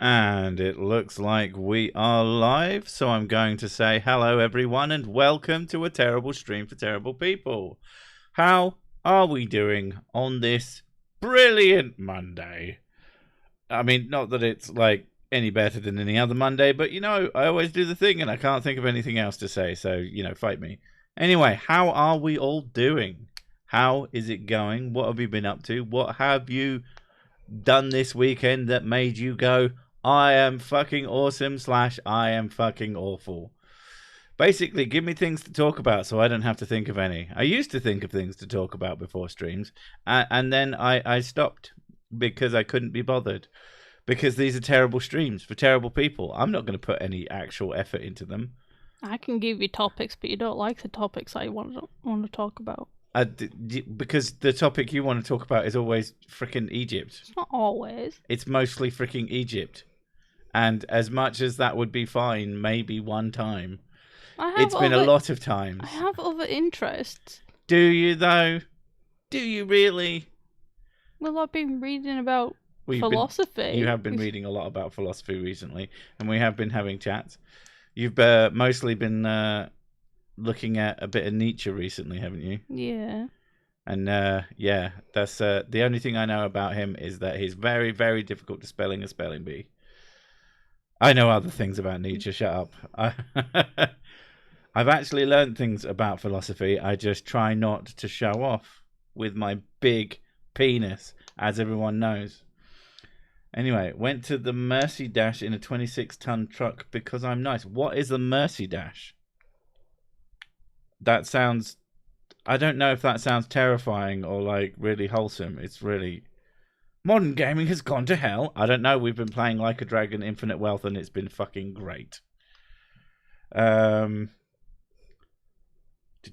And it looks like we are live, so I'm going to say hello everyone and welcome to a terrible stream for terrible people. How are we doing on this brilliant Monday? I mean, not that it's like any better than any other Monday, but you know, I always do the thing and I can't think of anything else to say, so you know, fight me. Anyway, how are we all doing? How is it going? What have you been up to? What have you done this weekend that made you go, I am fucking awesome / I am fucking awful? Basically, give me things to talk about so I don't have to think of any. I used to think of things to talk about before streams, and then I stopped because I couldn't be bothered. Because these are terrible streams for terrible people. I'm not going to put any actual effort into them. I can give you topics, but you don't like the topics I want to talk about. Because the topic you want to talk about is always fricking Egypt. It's not always. It's mostly fricking Egypt. And as much as that would be fine, maybe one time, it's been a lot of times. I have other interests. Do you, though? Do you really? Well, I've been reading about philosophy. You have been reading a lot about philosophy recently, and we have been having chats. You've mostly been looking at a bit of Nietzsche recently, haven't you? Yeah. And yeah, that's the only thing I know about him is that he's very, very difficult to spell in a spelling bee. I know other things about Nietzsche. Shut up. I've actually learned things about philosophy. I just try not to show off with my big penis, as everyone knows. Anyway, went to the Mercy Dash in a 26-ton truck because I'm nice. What is the Mercy Dash? That sounds... I don't know if that sounds terrifying or, like, really wholesome. It's really... Modern gaming has gone to hell. I don't know. We've been playing Like a Dragon Infinite Wealth and it's been fucking great. Did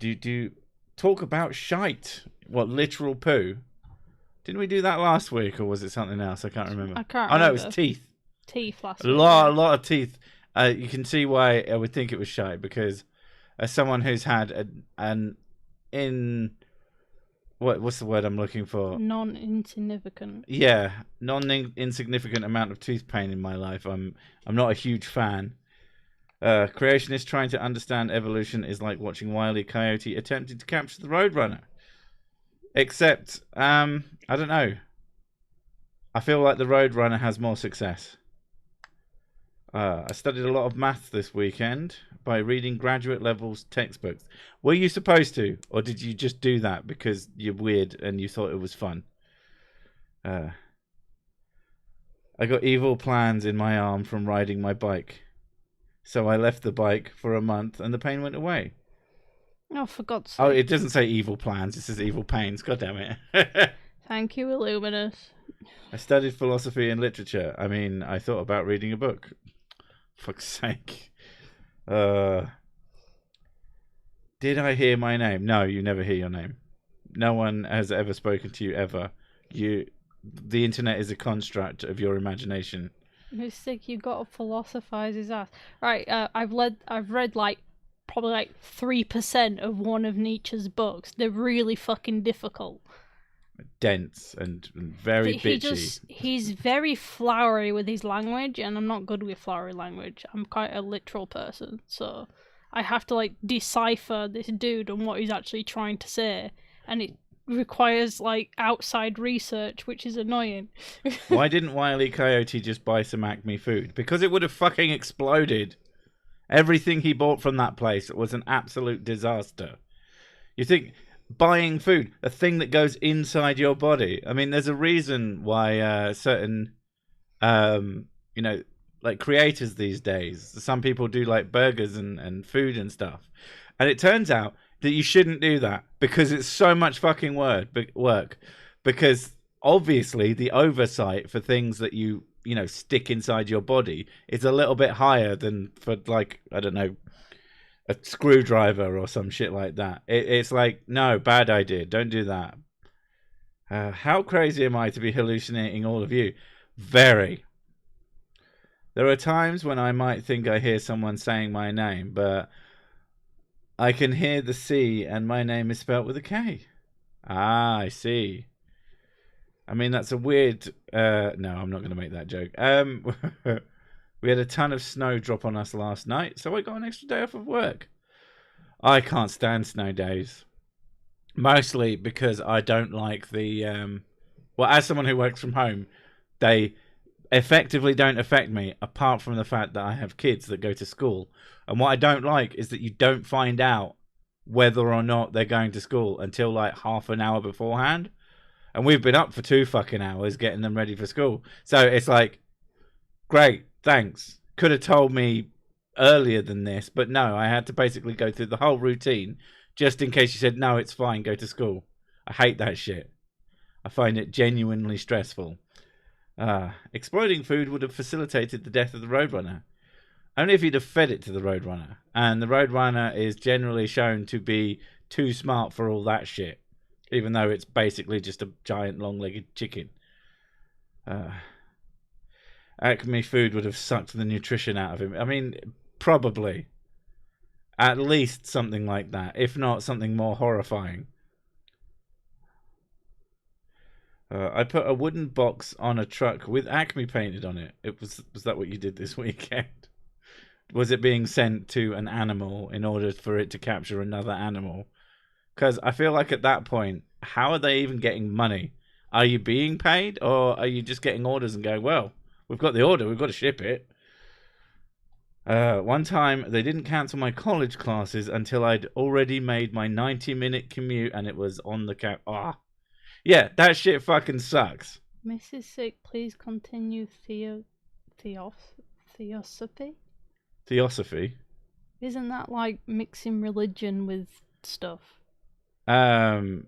you do... Talk about shite? What, literal poo? Didn't we do that last week, or was it something else? I can't remember. I can't remember. Oh, no, it was teeth. Teeth last week. A lot of teeth. You can see why I would think it was shite, because as someone who's had what's the word I'm looking for? Non-insignificant. Yeah, non-insignificant amount of tooth pain in my life. I'm not a huge fan. Creationists trying to understand evolution is like watching Wile E. Coyote attempting to capture the Roadrunner. Except, I don't know. I feel like the Roadrunner has more success. I studied a lot of maths this weekend by reading graduate levels textbooks. Were you supposed to, or did you just do that because you're weird and you thought it was fun? I got evil plans in my arm from riding my bike. So I left the bike for a month and the pain went away. Oh, for God's sake. Oh, it doesn't say evil plans. It says evil pains. God damn it. Thank you, Illuminus. I studied philosophy and literature. I mean, I thought about reading a book. Fuck's sake. Did I hear my name? No, you never hear your name. No one has ever spoken to you ever. The internet is a construct of your imagination. Mystic, you gotta philosophize his ass. Right, I've read like probably like 3% of one of Nietzsche's books. They're really fucking difficult. Dense and very bitchy. He's very flowery with his language, and I'm not good with flowery language. I'm quite a literal person, so I have to like decipher this dude and what he's actually trying to say, and it requires like outside research, which is annoying. Why didn't Wile E. Coyote just buy some Acme food? Because it would have fucking exploded. Everything he bought from that place was an absolute disaster. You think buying food, a thing that goes inside your body. I mean, there's a reason why certain, like creators these days, some people do like burgers and food and stuff. And it turns out that you shouldn't do that because it's so much fucking work. Because obviously the oversight for things that you stick inside your body is a little bit higher than for, like, I don't know, a screwdriver or some shit like that. It's like, no, bad idea. Don't do that. How crazy am I to be hallucinating all of you? Very. There are times when I might think I hear someone saying my name, but I can hear the C and my name is spelt with a K. Ah, I see. I mean, that's a weird... no, I'm not going to make that joke. We had a ton of snow drop on us last night, so I got an extra day off of work. I can't stand snow days. Mostly because I don't like the... well, as someone who works from home, they effectively don't affect me, apart from the fact that I have kids that go to school. And what I don't like is that you don't find out whether or not they're going to school until like half an hour beforehand. And we've been up for 2 fucking hours getting them ready for school. So it's like, great, thanks. Could have told me earlier than this, but no, I had to basically go through the whole routine just in case you said, no, it's fine, go to school. I hate that shit. I find it genuinely stressful. Exploding food would have facilitated the death of the Roadrunner. Only if you'd have fed it to the Roadrunner. And the Roadrunner is generally shown to be too smart for all that shit. Even though it's basically just a giant long-legged chicken. Acme food would have sucked the nutrition out of him. I mean, probably. At least something like that. If not, something more horrifying. I put a wooden box on a truck with Acme painted on it. Was that what you did this weekend? Was it being sent to an animal in order for it to capture another animal? Because I feel like at that point, how are they even getting money? Are you being paid, or are you just getting orders and going, well, we've got the order, we've got to ship it? One time, they didn't cancel my college classes until I'd already made my 90-minute commute, and it was on the cap. Yeah, that shit fucking sucks. Mrs. Sick, please continue theosophy? Theosophy? Isn't that like mixing religion with stuff? I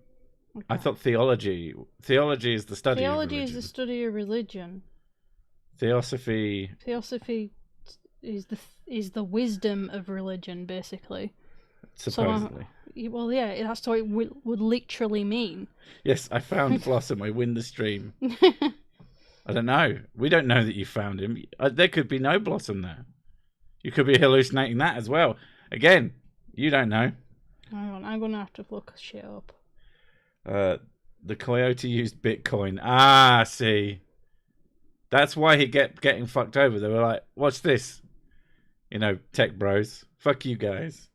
thought theology. Theology is the study of religion. Theology is the study of religion. Theosophy is the wisdom of religion, basically. Supposedly. Well, yeah, that's what it would literally mean. Yes, I found Blossom. I win the stream. I don't know. We don't know that you found him. There could be no Blossom there. You could be hallucinating that as well. Again, you don't know. Hang on, I'm going to have to look shit up. The coyote used Bitcoin. Ah, see. That's why he getting fucked over. They were like, what's this? You know, tech bros. Fuck you guys.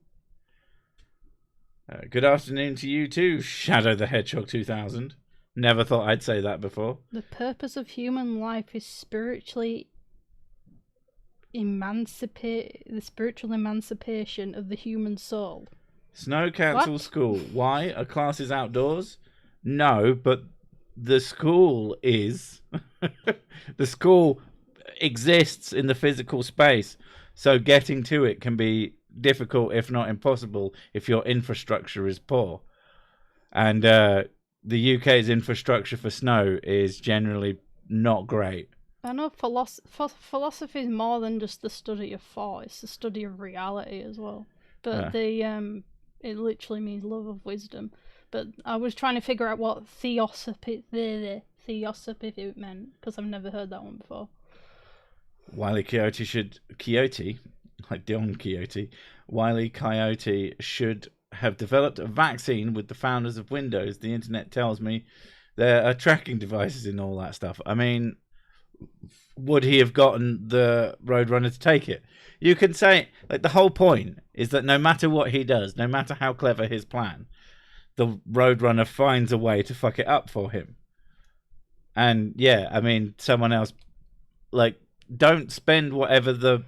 Good afternoon to you too, Shadow the Hedgehog 2000. Never thought I'd say that before. The purpose of human life is the spiritual emancipation of the human soul. Snow cancel school. Why? Are classes outdoors? No, but the school is. The school exists in the physical space, so getting to it can be difficult, if not impossible, if your infrastructure is poor. And the UK's infrastructure for snow is generally not great. I know philosophy is more than just the study of thought; it's the study of reality as well. But it literally means love of wisdom. But I was trying to figure out what theosophy meant, because I've never heard that one before. Wile E. Coyote, like Don Quixote, Wile E. Coyote should have developed a vaccine with the founders of Windows. The internet tells me there are tracking devices in all that stuff. I mean, would he have gotten the Roadrunner to take it? You can say, like, the whole point is that no matter what he does, no matter how clever his plan, the Roadrunner finds a way to fuck it up for him. And yeah, I mean, someone else, like, don't spend whatever the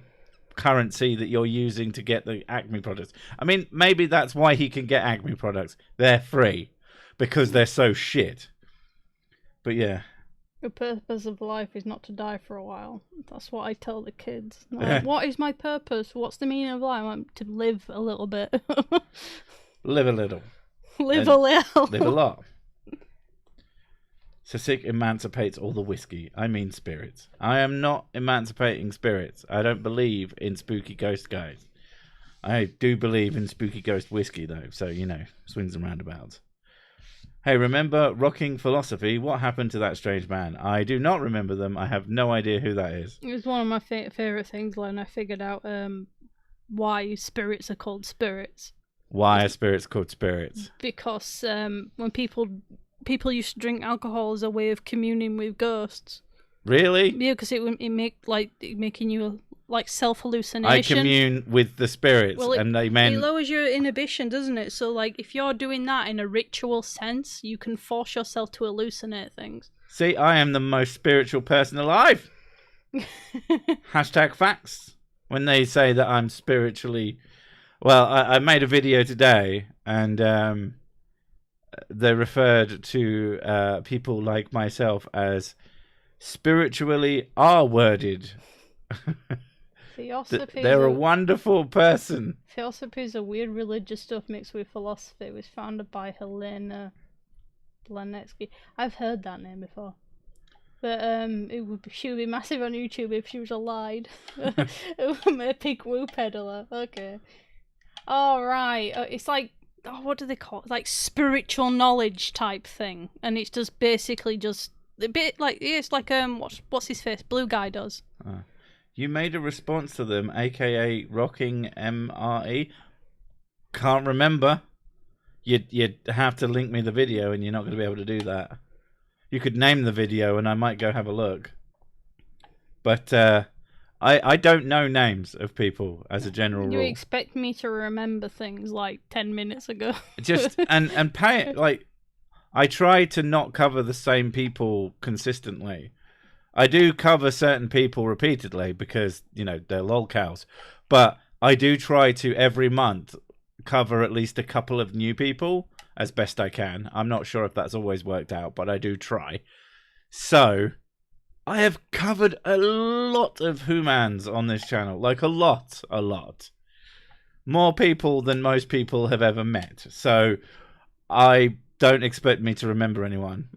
currency that you're using to get the Acme products. I mean, maybe that's why he can get Acme products. They're free because they're so shit. But yeah. The purpose of life is not to die for a while. That's what I tell the kids. Like, what is my purpose? What's the meaning of life? I want to live a little bit. Live a little. Live a little. Live a lot. Sisik emancipates all the whiskey. I mean spirits. I am not emancipating spirits. I don't believe in spooky ghost guys. I do believe in spooky ghost whiskey, though. So, you know, swings and roundabouts. Hey, remember Rocking Philosophy? What happened to that strange man? I do not remember them. I have no idea who that is. It was one of my favourite things when I figured out why spirits are called spirits. Why are spirits called spirits? Because when people people used to drink alcohol as a way of communing with ghosts. Really? Yeah, because it making you self I hallucination. commune with the spirits, and they meant it lowers your inhibition, doesn't it? So if you're doing that in a ritual sense, you can force yourself to hallucinate things. See, I am the most spiritual person alive. Hashtag facts. When they say that I'm spiritually, well, I made a video today, and they referred to people like myself as spiritually R-worded. They're a wonderful person. Theosophy is a weird religious stuff mixed with philosophy. It was founded by Helena Blavatsky. I've heard that name before. But she would be massive on YouTube if she was alive. A pig woo peddler. Okay. All right. It's what do they call it? Like spiritual knowledge type thing, and it's just basically just a bit it's like what's his face? Blue Guy does. You made a response to them, aka Rocking MRE. Can't remember. You'd have to link me the video, and you're not going to be able to do that. You could name the video, and I might go have a look. But I don't know names of people as a general rule. You expect me to remember things like 10 minutes ago? Just and pay it I try to not cover the same people consistently. I do cover certain people repeatedly because, they're lolcows. But I do try to, every month, cover at least a couple of new people as best I can. I'm not sure if that's always worked out, but I do try. So, I have covered a lot of humans on this channel. Like, a lot. More people than most people have ever met. So, I don't expect me to remember anyone.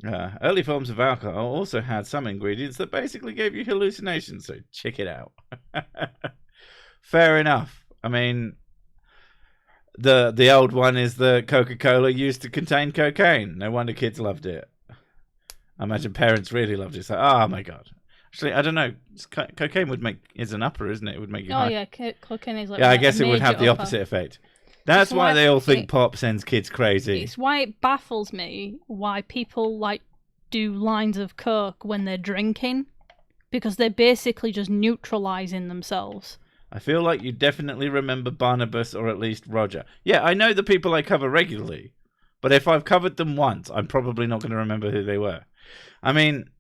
Early forms of alcohol also had some ingredients that basically gave you hallucinations, so check it out. Fair enough. I mean, the old one is the Coca-Cola used to contain cocaine. No wonder kids loved it. I imagine parents really loved it. So, oh my god. Actually, I don't know. Cocaine is an upper, isn't it? It would make you high. Oh yeah, cocaine is like. Yeah, I guess it would have the opposite effect. That's why they all think pop sends kids crazy. It's why it baffles me why people do lines of coke when they're drinking, because they're basically just neutralizing themselves. I feel like you definitely remember Barnabas or at least Roger. Yeah, I know the people I cover regularly, but if I've covered them once, I'm probably not going to remember who they were. I mean,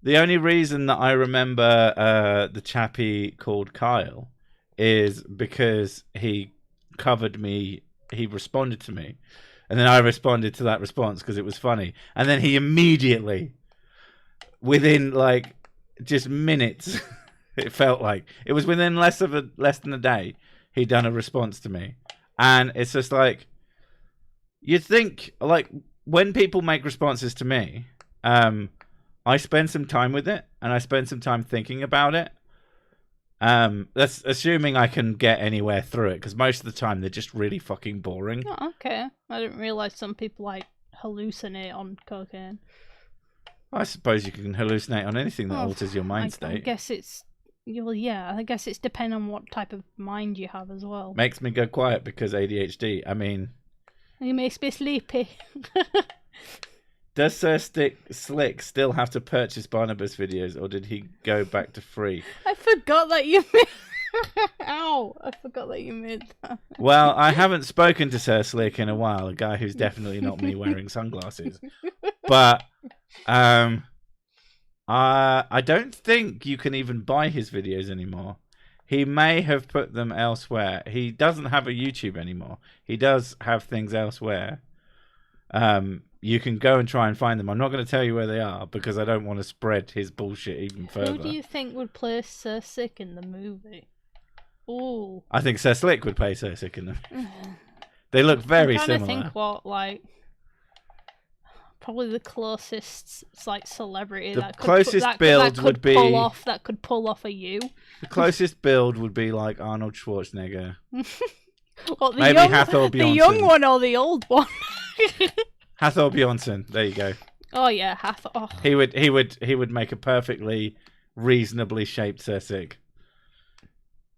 the only reason that I remember the chappie called Kyle is because he covered me, he responded to me, and then I responded to that response because it was funny, and then he immediately, within just minutes, it felt like it was within less than a day, he'd done a response to me. And it's just you'd think when people make responses to me, I spend some time with it and I spend some time thinking about it. That's assuming I can get anywhere through it, because most of the time they're just really fucking boring. Oh, okay. I didn't realize some people hallucinate on cocaine. I suppose you can hallucinate on anything that alters your mind state. I guess it's I guess it's depending on what type of mind you have as well. Makes me go quiet because ADHD. I mean, it makes me sleepy. Does Sir Slick still have to purchase Barnabas videos, or did he go back to free? I forgot that you made... Ow! I forgot that you made that. Well, I haven't spoken to Sir Slick in a while, a guy who's definitely not me wearing sunglasses. But I don't think you can even buy his videos anymore. He may have put them elsewhere. He doesn't have a YouTube anymore. He does have things elsewhere. You can go and try and find them. I'm not going to tell you where they are because I don't want to spread his bullshit even further. Who do you think would play Sir Sick in the movie? Ooh. I think Sir Slick would play Sir Sick in them. They look very similar. I'm trying to think what, probably the closest celebrity that could pull off a you. The closest build would be like Arnold Schwarzenegger. What, maybe Hathor Bjornsson. The young one or the old one? Hathor Bjornsson. There you go. Oh yeah, Hathor. Oh. He would make a perfectly reasonably shaped Sir Sick.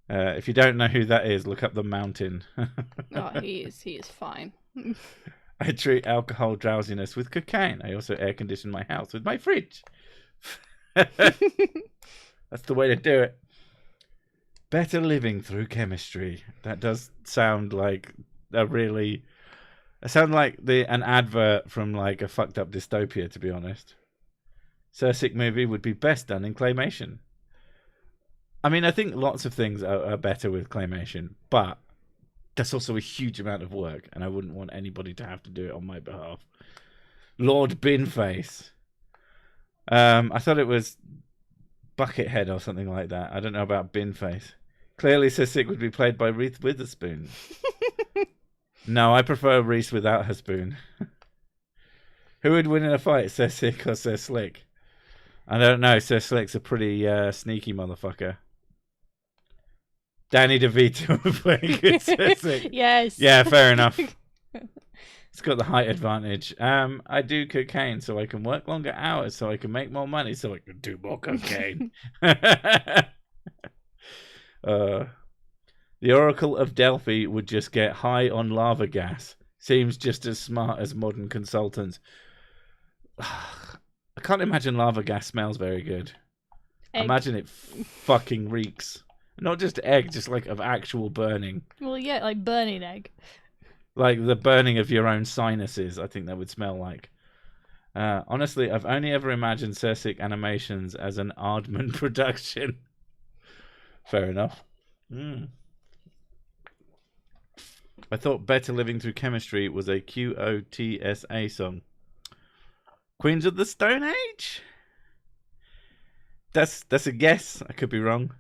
If you don't know who that is, look up The Mountain. Oh, he is fine. I treat alcohol drowsiness with cocaine. I also air condition my house with my fridge. That's the way to do it. Better living through chemistry. That does sound like it sounds like an advert from like a fucked up dystopia, to be honest. Sursic movie would be best done in claymation. I mean, I think lots of things are better with claymation, but that's also a huge amount of work, and I wouldn't want anybody to have to do it on my behalf. Lord Binface. I thought it was Buckethead or something like that. I don't know about Binface. Clearly, Sursic would be played by Reese Witherspoon. No, I prefer Reese without her spoon. Who would win in a fight, Sursic or Sir Slick? I don't know. Sir Slick's a pretty sneaky motherfucker. Danny DeVito playing good Sursic. Yes. Yeah, fair enough. It's got the height advantage. I do cocaine so I can work longer hours, so I can make more money, so I can do more cocaine. The Oracle of Delphi would just get high on lava gas. Seems just as smart as modern consultants. I can't imagine lava gas smells very good. Egg. Imagine it fucking reeks. Not just egg, just like of actual burning. Well, yeah, like burning egg. Like the burning of your own sinuses, I think that would smell like. Honestly, I've only ever imagined Sursic Animations as an Aardman production. Fair enough. I thought Better Living Through Chemistry was a QOTSA song. Queens of the Stone Age? That's a guess. I could be wrong.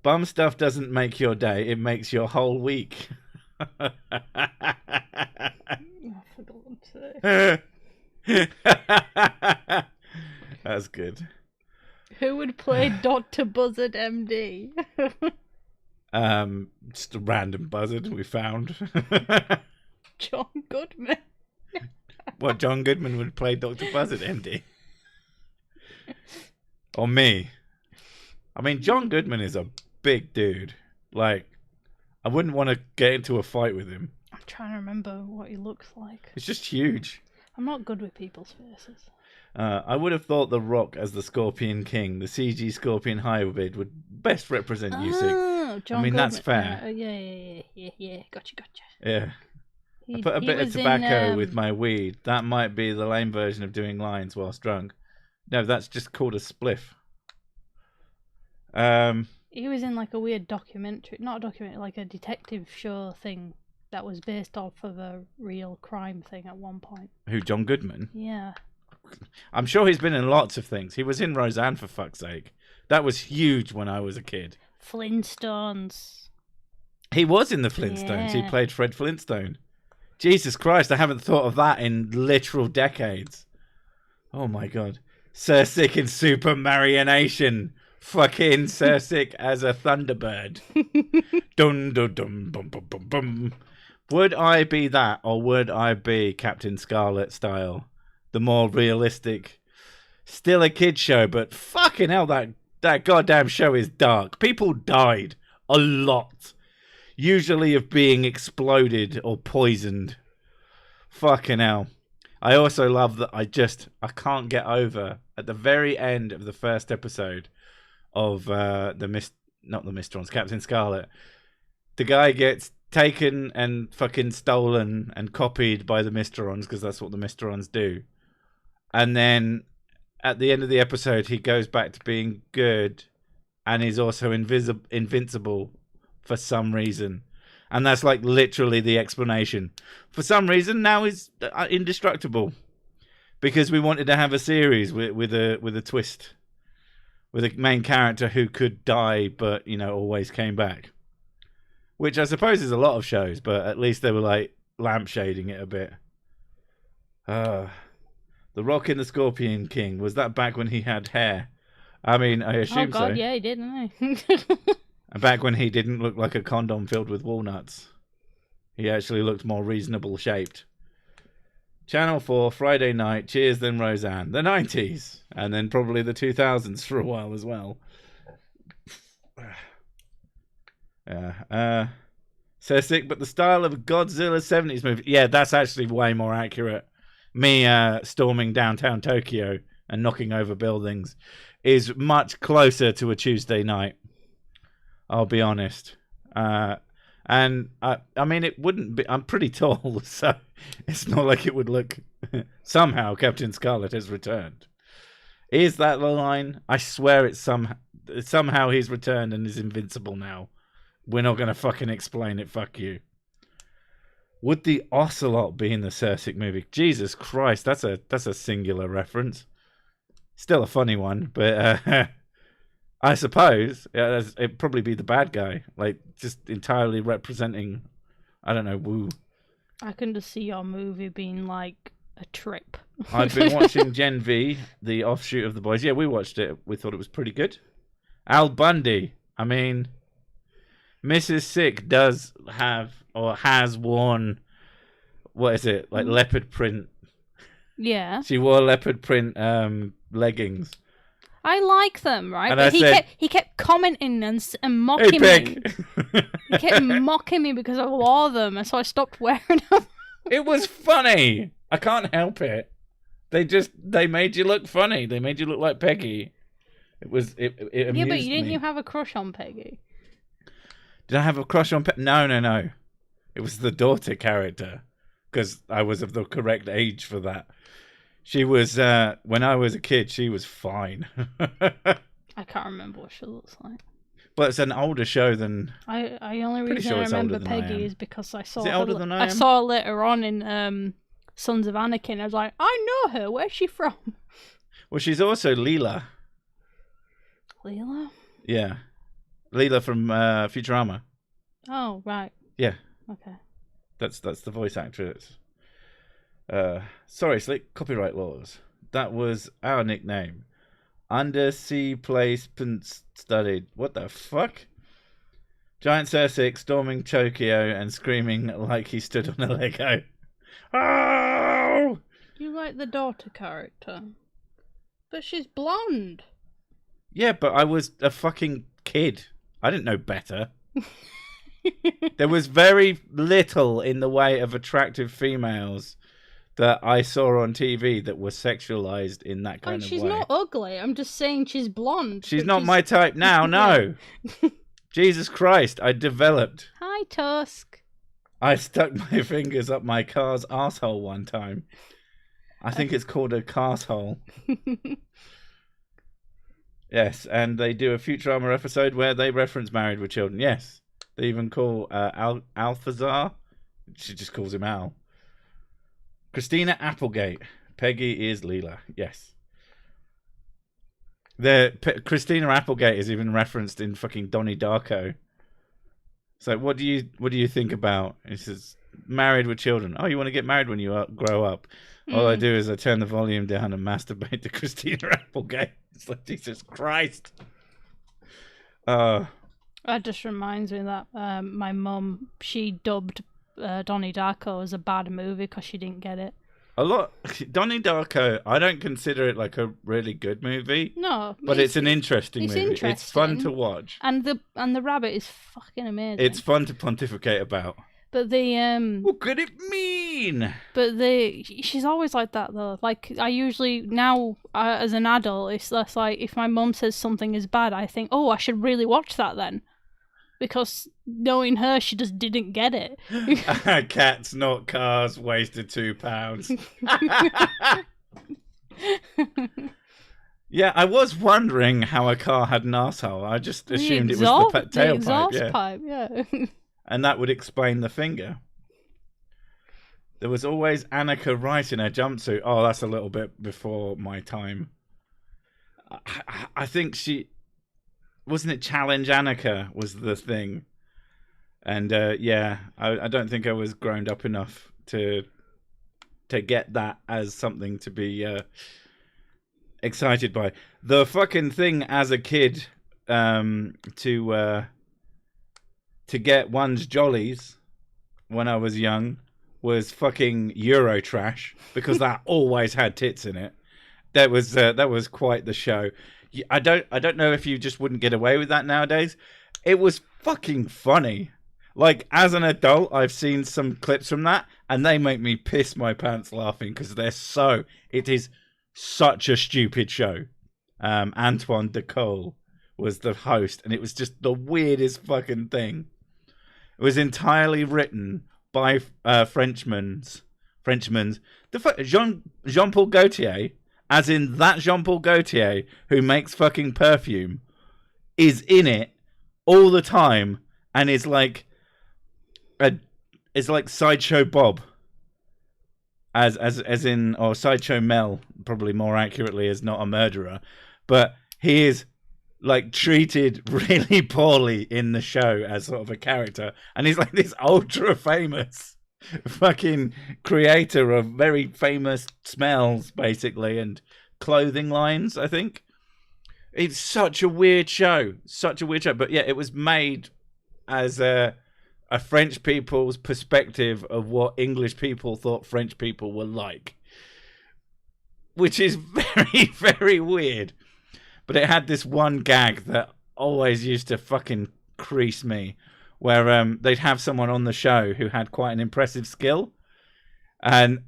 Bum stuff doesn't make your day. It makes your whole week. I forgot what to say. That's good. Who would play Dr. Buzzard MD? Just a random buzzard we found. John Goodman. What, John Goodman would play Dr. Buzzard MD? Or me? I mean, John Goodman is a big dude. Like, I wouldn't want to get into a fight with him. I'm trying to remember what he looks like. It's just huge. I'm not good with people's faces. I would have thought The Rock as the Scorpion King, the CG Scorpion hybrid, would best represent Usyk. Oh, John I mean, Goodman. that's fair. Yeah. Gotcha. Yeah. I put a bit of tobacco with my weed. That might be the lame version of doing lines whilst drunk. No, that's just called a spliff. He was in like a weird documentary, not a documentary, like a detective show thing that was based off of a real crime thing at one point. Who, John Goodman? Yeah. I'm sure he's been in lots of things. He was in Roseanne, for fuck's sake. That was huge when I was a kid. Flintstones. He was in the Flintstones. Yeah. He played Fred Flintstone. Jesus Christ, I haven't thought of that in literal decades. Oh my god. Sursic in Super Marionation. Fucking Sursic as a Thunderbird. Dun dun dun bum bum bum bum. Would I be that, or would I be Captain Scarlet style? The more realistic, still a kid show, but fucking hell, that goddamn show is dark. People died a lot. Usually of being exploded or poisoned. Fucking hell. I also love that I can't get over at the very end of the first episode of Captain Scarlet. The guy gets taken and fucking stolen and copied by the Mysterons because that's what the Mysterons do. And then at the end of the episode, he goes back to being good and he's also invincible for some reason. And that's like literally the explanation. For some reason, now he's indestructible. Because we wanted to have a series with a twist. With a main character who could die, but, always came back. Which I suppose is a lot of shows, but at least they were like lampshading it a bit. The Rock in the Scorpion King, was that back when he had hair? I mean, I assume so. Oh god, yeah, he did, didn't he? Back when he didn't look like a condom filled with walnuts. He actually looked more reasonable shaped. Channel 4, Friday night, Cheers then Roseanne. The 90s. And then probably the 2000s for a while as well. So sick, but the style of a Godzilla 70s movie. Yeah, that's actually way more accurate. Me storming downtown Tokyo and knocking over buildings is much closer to a Tuesday night. I'll be honest. And I mean, it wouldn't be. I'm pretty tall, so it's not like it would look. Somehow, Captain Scarlet has returned. Is that the line? I swear it's somehow he's returned and is invincible now. We're not going to fucking explain it. Fuck you. Would the ocelot be in the Sursic movie? Jesus Christ, that's a singular reference. Still a funny one, but I suppose it'd probably be the bad guy, like just entirely representing, I don't know, Woo. I can just see your movie being like a trip. I've been watching Gen V, the offshoot of The Boys. Yeah, we watched it. We thought it was pretty good. Al Bundy. I mean, Mrs. Sick does have or has worn, what is it, like leopard print. Yeah. She wore leopard print leggings. I like them, right? And but I he kept commenting and mocking hey, me. He kept mocking me because I wore them, and so I stopped wearing them. It was funny. I can't help it. They made you look funny. They made you look like Peggy. It amused Yeah, but didn't me. you have a crush on Peggy? Did I have a crush on Peggy? No. It was the daughter character, because I was of the correct age for that. She was, when I was a kid, she was fine. I can't remember what she looks like. But it's an older show than... I only Pretty reason sure I it's remember older than I Peggy am. is because I saw Is it older than I I am? saw her later on in Sons of Anakin. I was like, I know her. Where's she from? Well, she's also Leela. Leela? Yeah. Leela from Futurama. Oh, right. Yeah. Okay. That's the voice actress. Sorry, Slick. Copyright laws. That was our nickname. Undersea placement studied. What the fuck? Giant Sursic storming Tokyo and screaming like he stood on a Lego. Oh! You like the daughter character, but she's blonde. Yeah, but I was a fucking kid. I didn't know better. There was very little in the way of attractive females that I saw on TV that were sexualized in that kind of she's way. not ugly. I'm just saying she's blonde. She's not my type now, no. Jesus Christ, I developed. Hi, Tusk. I stuck my fingers up my car's arsehole one time. I think it's called a carshole. Yes, and they do a Futurama episode where they reference Married with Children. Yes. They even call Althazar. She just calls him Al. Christina Applegate. Peggy is Leela. Yes. Christina Applegate is even referenced in fucking Donnie Darko. So what do you think about? He says, married with children. Oh, you want to get married when you grow up? All I do is I turn the volume down and masturbate to Christina Applegate. It's like, Jesus Christ. That just reminds me that my mum, she dubbed Donnie Darko as a bad movie because she didn't get it. Donnie Darko, I don't consider it like a really good movie. No, but it's an interesting movie. Interesting. It's fun to watch. And the rabbit is fucking amazing. It's fun to pontificate about. But what could it mean? But she's always like that though. Like I usually now as an adult, it's less like if my mum says something is bad, I think, oh, I should really watch that then. Because knowing her, she just didn't get it. Cats, not cars, wasted £2. Yeah, I was wondering how a car had an arsehole. I just assumed it was the tailpipe. The exhaust pipe, yeah. And that would explain the finger. There was always Annika Wright in her jumpsuit. Oh, that's a little bit before my time. I think she... Wasn't it Challenge Annika was the thing? And yeah, I don't think I was grown up enough to get that as something to be excited by. The fucking thing as a kid to get one's jollies when I was young was fucking eurotrash because that always had tits in it. That was quite the show. I don't know if you just wouldn't get away with that nowadays. It was fucking funny. Like, as an adult, I've seen some clips from that, and they make me piss my pants laughing because it is such a stupid show. Antoine Decole was the host, and it was just the weirdest fucking thing. It was entirely written by Frenchman's Jean-Paul Gaultier, as in that Jean-Paul Gaultier who makes fucking perfume, is in it all the time and is like Sideshow Bob, as in, or Sideshow Mel, probably more accurately, as not a murderer, but he is like treated really poorly in the show as sort of a character, and he's like this ultra famous fucking creator of very famous smells, basically, and clothing lines, I think. It's such a weird show. But yeah, it was made as a French people's perspective of what English people thought French people were like, which is very, very weird. But it had this one gag that always used to fucking crease me, where they'd have someone on the show who had quite an impressive skill, and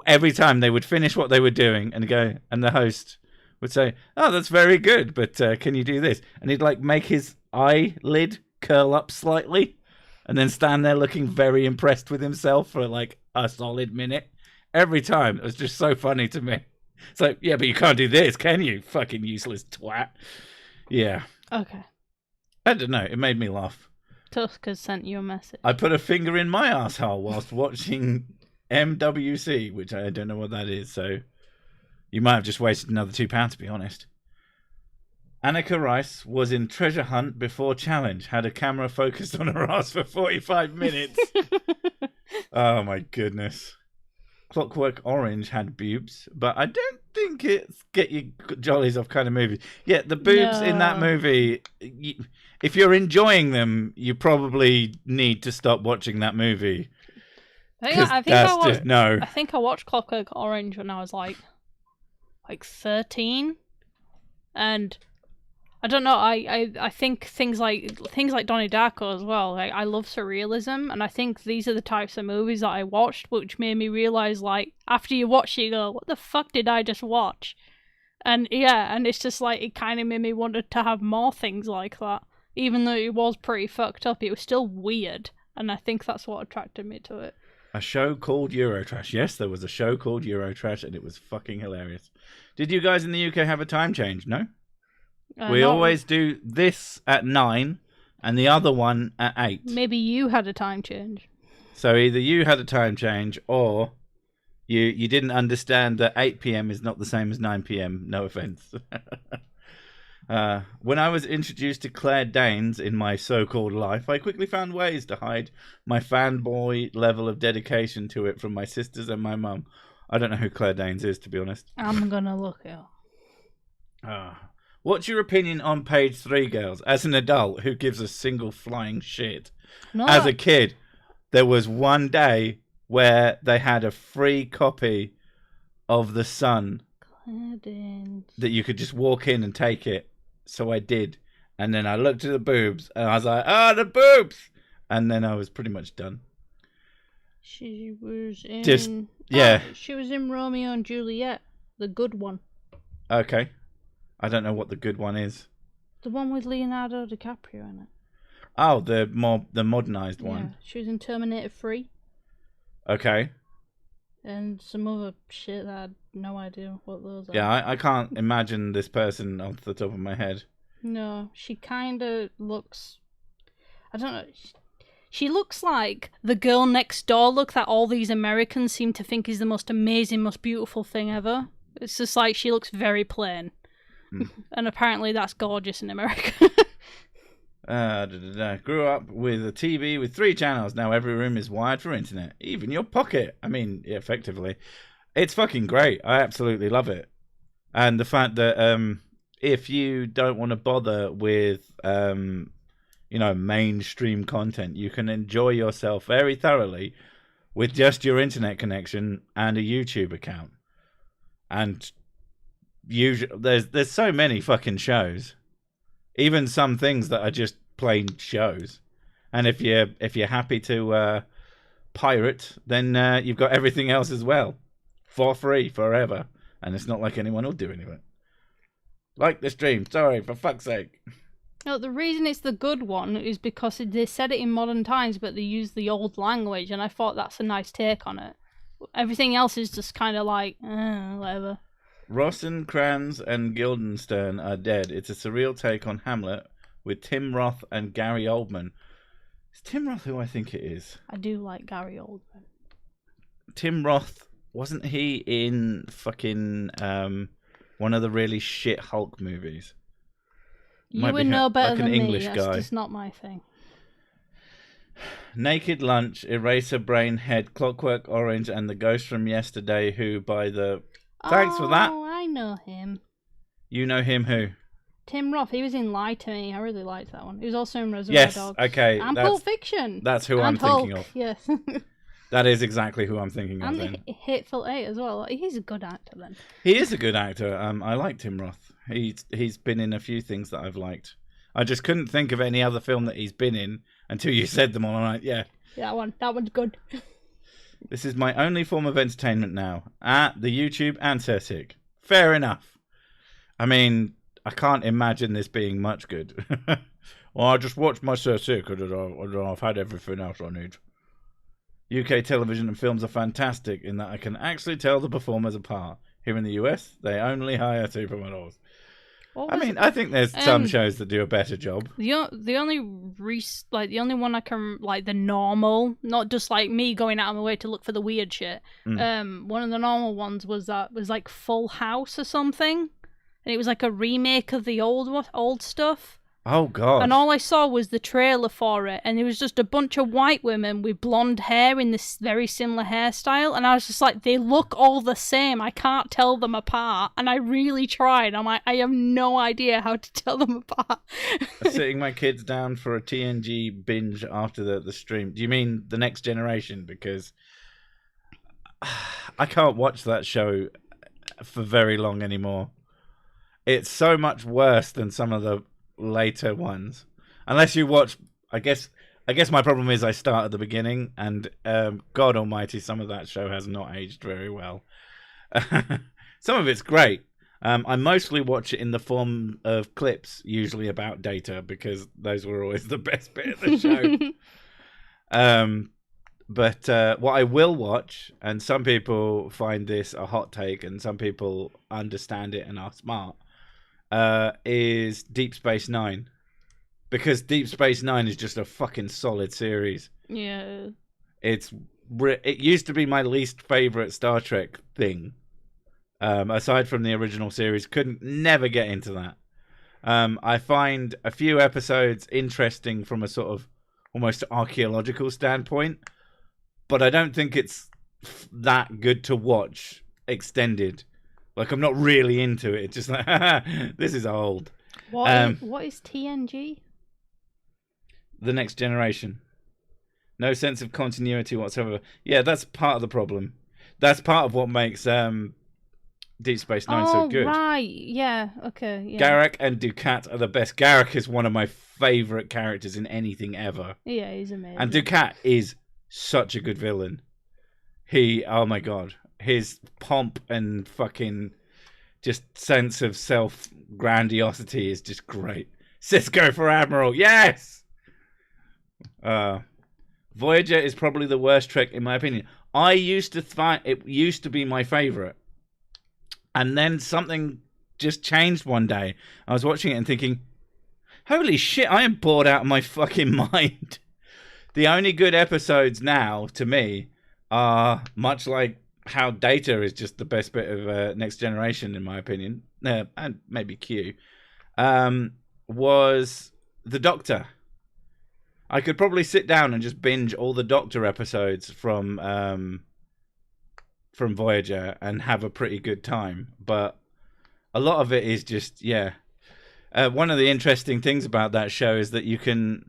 every time they would finish what they were doing and go, and the host would say, "Oh, that's very good, but can you do this?" And he'd like make his eyelid curl up slightly, and then stand there looking very impressed with himself for like a solid minute. Every time, it was just so funny to me. It's like, yeah, but you can't do this, can you? Fucking useless twat. Yeah. Okay. I don't know. It made me laugh. Tusk sent you a message. I put a finger in my asshole whilst watching MWC, which I don't know what that is, so you might have just wasted another £2, to be honest. Annika Rice was in Treasure Hunt before Challenge, had a camera focused on her ass for 45 minutes. Oh my goodness. Clockwork Orange had boobs, but I don't think it's get you jollies off kind of movie. Yeah, the boobs in that movie, if you're enjoying them, you probably need to stop watching that movie. I think I watched Clockwork Orange when I was like 13, and I don't know. I think things like Donnie Darko as well. Like, I love surrealism, and I think these are the types of movies that I watched, which made me realize, like, after you watch it, you go, "What the fuck did I just watch?" And yeah, and it's just like it kind of made me want to have more things like that. Even though it was pretty fucked up, it was still weird, and I think that's what attracted me to it. A show called Eurotrash. Yes, there was a show called Eurotrash, and it was fucking hilarious. Did you guys in the UK have a time change? No? We always do this at 9 and the other one at 8. Maybe you had a time change. So either you had a time change or you didn't understand that 8 p.m. is not the same as 9 p.m. No offense. When I was introduced to Claire Danes in my so-called life, I quickly found ways to hide my fanboy level of dedication to it from my sisters and my mum. I don't know who Claire Danes is, to be honest. I'm gonna look it up. What's your opinion on page 3, girls? As an adult, who gives a single flying shit? No. As a kid, there was one day where they had a free copy of The Sun that you could just walk in and take it. So I did. And then I looked at the boobs and I was like, the boobs! And then I was pretty much done. She was in... she was in Romeo and Juliet, the good one. Okay. I don't know what the good one is. The one with Leonardo DiCaprio in it. Oh, the modernized one. Yeah, she was in Terminator 3. Okay. And some other shit that I had no idea what those are. Yeah, I can't imagine this person off the top of my head. No, she kind of looks... I don't know. She looks like the girl next door look that all these Americans seem to think is the most amazing, most beautiful thing ever. It's just like she looks very plain. And apparently that's gorgeous in America. Grew up with a TV with 3 channels. Now every room is wired for internet. Even your pocket. I mean, effectively. It's fucking great. I absolutely love it. And the fact that if you don't want to bother with mainstream content, you can enjoy yourself very thoroughly with just your internet connection and a YouTube account. And usually there's so many fucking shows, even some things that are just plain shows, And if you're happy to pirate, then you've got everything else as well for free forever. And it's not like anyone will do anything. Like the stream, sorry, for fuck's sake. No, the reason it's the good one is because they said it in modern times, but they used the old language, and I thought that's a nice take on it. Everything else is just kind of like, whatever. Rosencrantz and Guildenstern are dead. It's a surreal take on Hamlet with Tim Roth and Gary Oldman. Is Tim Roth who I think it is? I do like Gary Oldman. Tim Roth, wasn't he in fucking one of the really shit Hulk movies? You would know better like than an English me. guy. That's just not my thing. Naked Lunch, Eraser Brain Head, Clockwork Orange, and The Ghost from Yesterday, who by the... Thanks for that. Oh, I know him. You know him who? Tim Roth. He was in Lie to Me. I really liked that one. He was also in Reservoir Dogs. Yes, okay. And Pulp Fiction. That's who and I'm Hulk, thinking of. Yes. That is exactly who I'm thinking of. And then. the Hateful Eight as well. He's a good actor then. He is a good actor. I like Tim Roth. He's been in a few things that I've liked. I just couldn't think of any other film that he's been in until you said them all. I'm like, yeah. That one's good. This is my only form of entertainment now. The YouTube anesthetic. Fair enough. I mean, I can't imagine this being much good. Well, I just watched my Sick and I've had everything else I need. UK television and films are fantastic in that I can actually tell the performers apart. Here in the US, they only hire supermodels. I think there's some shows that do a better job. The only one I can like the normal, not just like me going out of my way to look for the weird shit. One of the normal ones was like Full House or something, and it was like a remake of the old stuff. Oh god! And all I saw was the trailer for it, and it was just a bunch of white women with blonde hair in this very similar hairstyle, and I was just like, they look all the same. I can't tell them apart, and I really tried. I'm like, I have no idea how to tell them apart. Sitting my kids down for a TNG binge after the stream. Do you mean The Next Generation? Because I can't watch that show for very long anymore. It's so much worse than some of the later ones, unless you watch. I guess my problem is I start at the beginning, and God Almighty, some of that show has not aged very well. Some of it's great. I mostly watch it in the form of clips, usually about Data, because those were always the best bit of the show. But what I will watch, and some people find this a hot take, and some people understand it and are smart, is Deep Space Nine, because Deep Space Nine is just a fucking solid series. Yeah, it used to be my least favorite Star Trek thing, aside from the original series. Never get into that. I find a few episodes interesting from a sort of almost archaeological standpoint, but I don't think it's that good to watch extended. Like, I'm not really into it. It's just like, this is old. What is TNG? The Next Generation. No sense of continuity whatsoever. Yeah, that's part of the problem. That's part of what makes Deep Space Nine so good. Oh, right. Yeah, okay. Yeah. Garak and Dukat are the best. Garak is one of my favourite characters in anything ever. Yeah, he's amazing. And Dukat is such a good villain. Oh my god. His pomp and fucking just sense of self-grandiosity is just great. Cisco for Admiral, yes! Voyager is probably the worst Trek in my opinion. I used to find it used to be my favourite. And then something just changed one day. I was watching it and thinking, holy shit, I am bored out of my fucking mind. The only good episodes now, to me, are much like how Data is just the best bit of Next Generation, in my opinion, and maybe Q, was The Doctor. I could probably sit down and just binge all the Doctor episodes from Voyager and have a pretty good time, but a lot of it is just, yeah. One of the interesting things about that show is that you can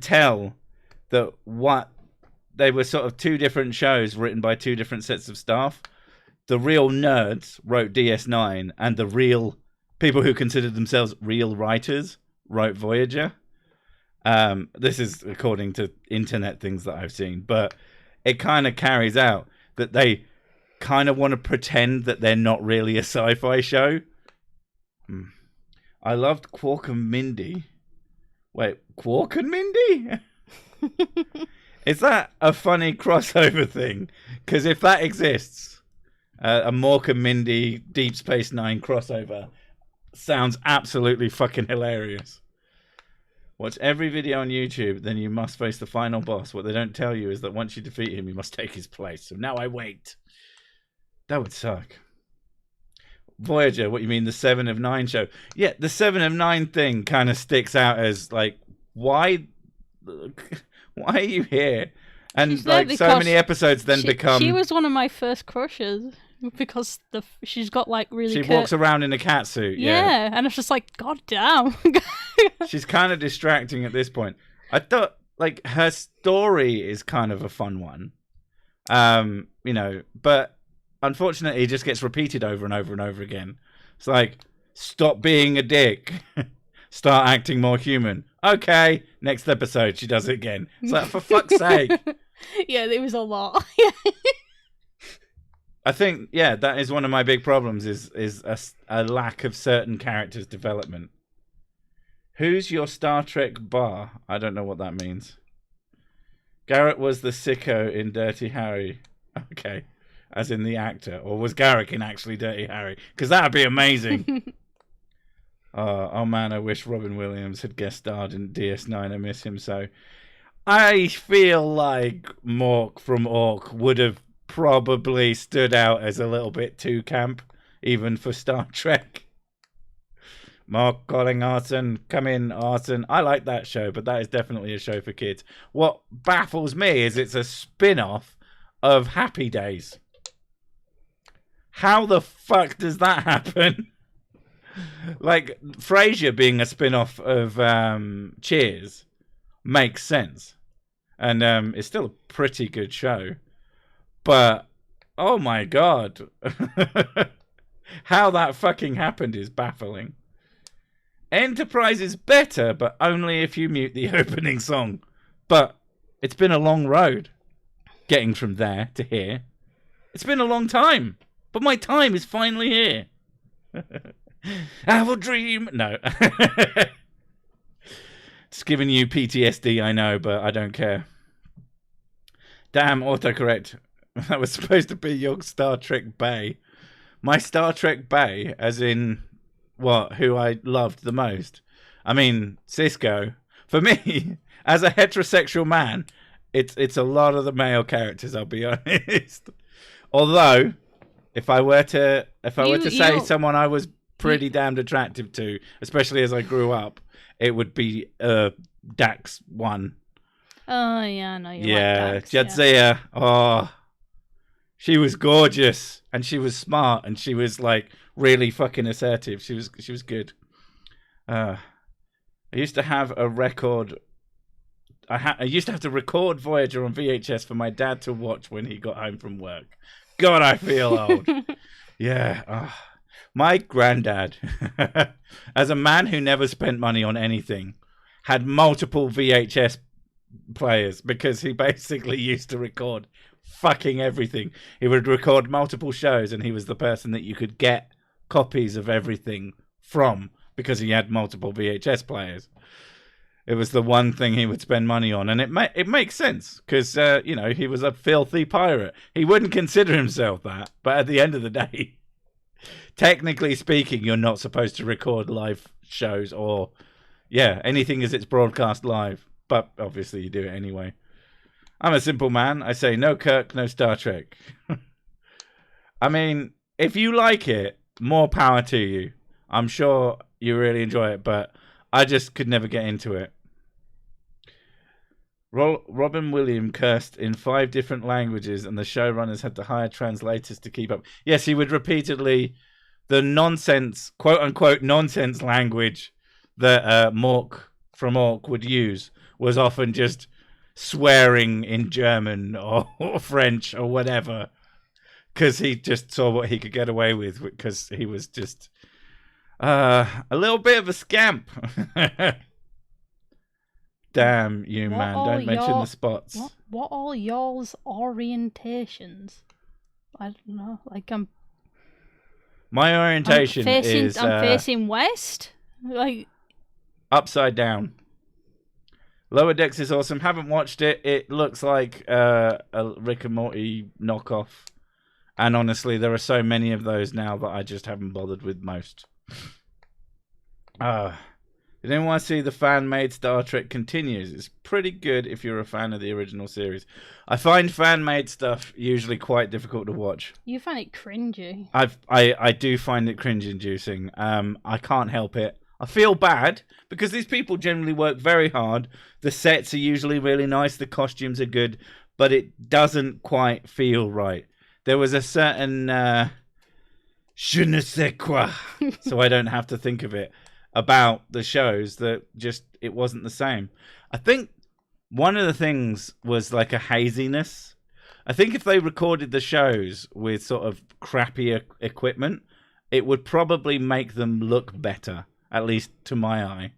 tell that they were sort of two different shows written by two different sets of staff. The real nerds wrote DS9, and the real people who considered themselves real writers wrote Voyager. This is according to internet things that I've seen, but it kind of carries out that they kind of want to pretend that they're not really a sci-fi show. I loved Quark and Mindy. Wait, Quark and Mindy? Is that a funny crossover thing? Because if that exists, a Mork and Mindy Deep Space Nine crossover sounds absolutely fucking hilarious. Watch every video on YouTube, then you must face the final boss. What they don't tell you is that once you defeat him, you must take his place. So now I wait. That would suck. Voyager, what you mean, the 7 of 9 show? Yeah, the 7 of 9 thing kind of sticks out as, like, why are you here? And, like, so many episodes then become... She was one of my first crushes. Because she's got like really. She walks around in a cat suit. Yeah, and it's just like, god damn. She's kind of distracting at this point. I thought like her story is kind of a fun one, you know, but unfortunately, it just gets repeated over and over and over again. It's like, stop being a dick, start acting more human. Okay, next episode she does it again. It's like, for fuck's sake. Yeah, it was a lot. I think, yeah, that is one of my big problems is a lack of certain characters' development. Who's your Star Trek bar? I don't know what that means. Garrett was the sicko in Dirty Harry. Okay. As in the actor. Or was Garrick in actually Dirty Harry? Because that would be amazing. Oh, man, I wish Robin Williams had guest starred in DS9. I miss him so. I feel like Mork from Ork would have probably stood out as a little bit too camp, even for Star Trek. Mark calling Arson, come in, Arson. I like that show, but that is definitely a show for kids. What baffles me is it's a spin-off of Happy Days. How the fuck does that happen? Like, Frasier being a spin-off of Cheers makes sense. And it's still a pretty good show. But, oh my god. How that fucking happened is baffling. Enterprise is better, but only if you mute the opening song. But it's been a long road getting from there to here. It's been a long time, but my time is finally here. I will dream. No. It's giving you PTSD, I know, but I don't care. Damn, autocorrect. That was supposed to be your Star Trek bae. My Star Trek bae, as in, what, who I loved the most? I mean, Cisco. For me, as a heterosexual man, it's a lot of the male characters, I'll be honest. Although, if I were to say someone I was pretty damned attractive to, especially as I grew up, it would be Dax 1. Oh, yeah, I know you like Dax. Jadzia. Yeah. Oh, she was gorgeous, and she was smart, and she was, like, really fucking assertive. She was good. I used to have a record... I used to have to record Voyager on VHS for my dad to watch when he got home from work. God, I feel old. Yeah. Oh. My granddad, as a man who never spent money on anything, had multiple VHS players because he basically used to record fucking everything. He would record multiple shows, and he was the person that you could get copies of everything from because he had multiple VHS players. It was the one thing he would spend money on, and it makes sense because you know, he was a filthy pirate. He wouldn't consider himself that, but at the end of the day, technically speaking, you're not supposed to record live shows or anything as it's broadcast live. But obviously, you do it anyway. I'm a simple man. I say no Kirk, no Star Trek. I mean, if you like it, more power to you. I'm sure you really enjoy it, but I just could never get into it. Robin Williams cursed in 5 different languages, and the showrunners had to hire translators to keep up. Yes, he would repeatedly... The nonsense, quote-unquote nonsense language that Mork from Ork would use was often just swearing in German or French or whatever, because he just saw what he could get away with, because he was just a little bit of a scamp. Damn you, What man. are Don't mention your- the spots. What are y'all's orientations? I don't know. Like My orientation is I'm facing west. Like upside down. Lower Decks is awesome. Haven't watched it. It looks like a Rick and Morty knockoff. And honestly, there are so many of those now that I just haven't bothered with most. Did anyone want to see the fan-made Star Trek continues? It's pretty good if you're a fan of the original series. I find fan-made stuff usually quite difficult to watch. you find it cringy. I do find it cringe-inducing. I can't help it. I feel bad because these people generally work very hard. The sets are usually really nice. The costumes are good, but it doesn't quite feel right. There was a certain je ne sais quoi, so I don't have to think of it, about the shows that just it wasn't the same. I think one of the things was like a haziness. I think if they recorded the shows with sort of crappy equipment, it would probably make them look better, at least to my eye.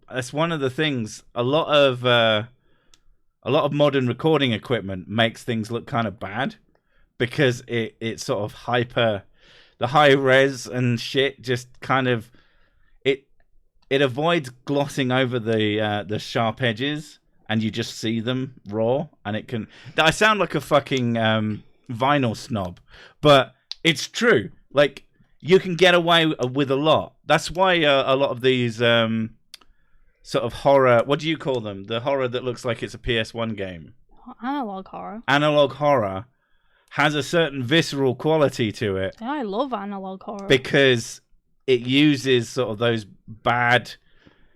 That's one of the things. A lot of modern recording equipment makes things look kind of bad because it's sort of hyper. The high res and shit just kind of it avoids glossing over the sharp edges, and you just see them raw. And it can. I sound like a fucking vinyl snob, but it's true. Like you can get away with a lot. That's why a lot of these sort of horror. What do you call them? The horror that looks like it's a PS1 game. Analog horror. Analog horror has a certain visceral quality to it. Yeah, I love analog horror. Because it uses sort of those bad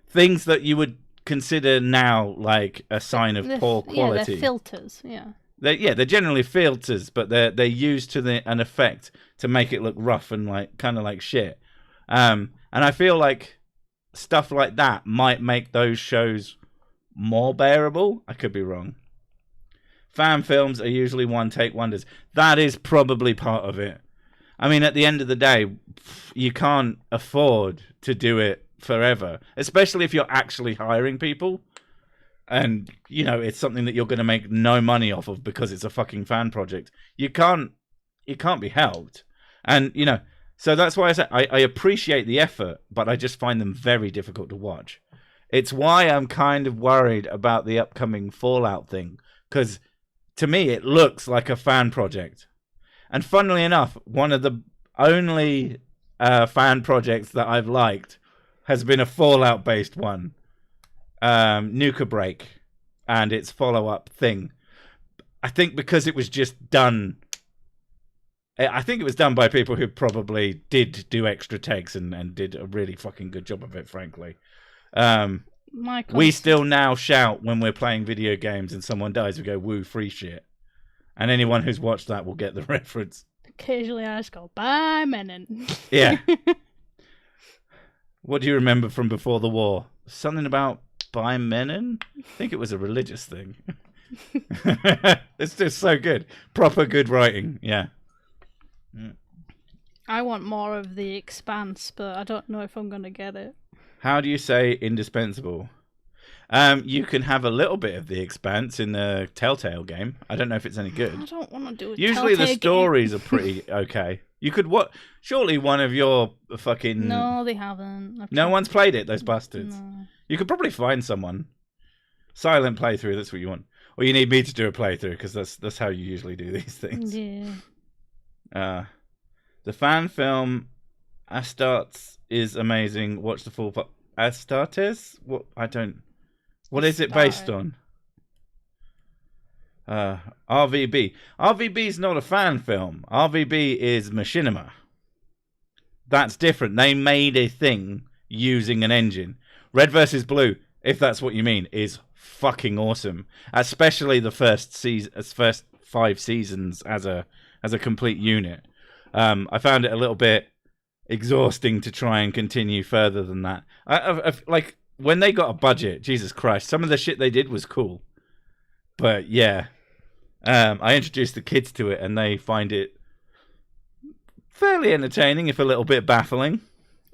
things that you would consider now like a sign of poor quality. Yeah, they're filters, yeah. They're generally filters, but they're used to an effect to make it look rough and like kind of like shit. And I feel like stuff like that might make those shows more bearable. I could be wrong. Fan films are usually one-take wonders. That is probably part of it. I mean, at the end of the day, you can't afford to do it forever, especially if you're actually hiring people. And, you know, it's something that you're going to make no money off of because it's a fucking fan project. You can't be helped. And, you know, so that's why I say I appreciate the effort, but I just find them very difficult to watch. It's why I'm kind of worried about the upcoming Fallout thing, because to me, it looks like a fan project. And funnily enough, one of the only fan projects that I've liked has been a Fallout-based one. Nuka Break and its follow-up thing. I think because it was just done... I think it was done by people who probably did do extra takes and did a really fucking good job of it, frankly. We still now shout when we're playing video games and someone dies, we go, woo, free shit. And anyone who's watched that will get the reference. Occasionally I just go, bye, Menon. Yeah. What do you remember from before the war? Something about bye, Menon? I think it was a religious thing. It's just so good. Proper good writing, yeah. I want more of The Expanse, but I don't know if I'm going to get it. How do you say indispensable? You can have a little bit of The Expanse in the Telltale game. I don't know if it's any good. I don't want to do it. Usually the stories are pretty okay. You could what? Surely one of your fucking... No, they haven't. No one's played it, those bastards. No. You could probably find someone. Silent playthrough, that's what you want. Or you need me to do a playthrough, because that's how you usually do these things. Yeah. The fan film Astartes is amazing. Watch the full... Astartes? What? I don't... What is it based on? RVB. RVB is not a fan film. RVB is Machinima. That's different. They made a thing using an engine. Red versus Blue, if that's what you mean, is fucking awesome. Especially the first 5 seasons as a complete unit. I found it a little bit exhausting to try and continue further than that. Like when they got a budget, Jesus Christ, some of the shit they did was cool. But yeah, I introduced the kids to it and they find it fairly entertaining, if a little bit baffling.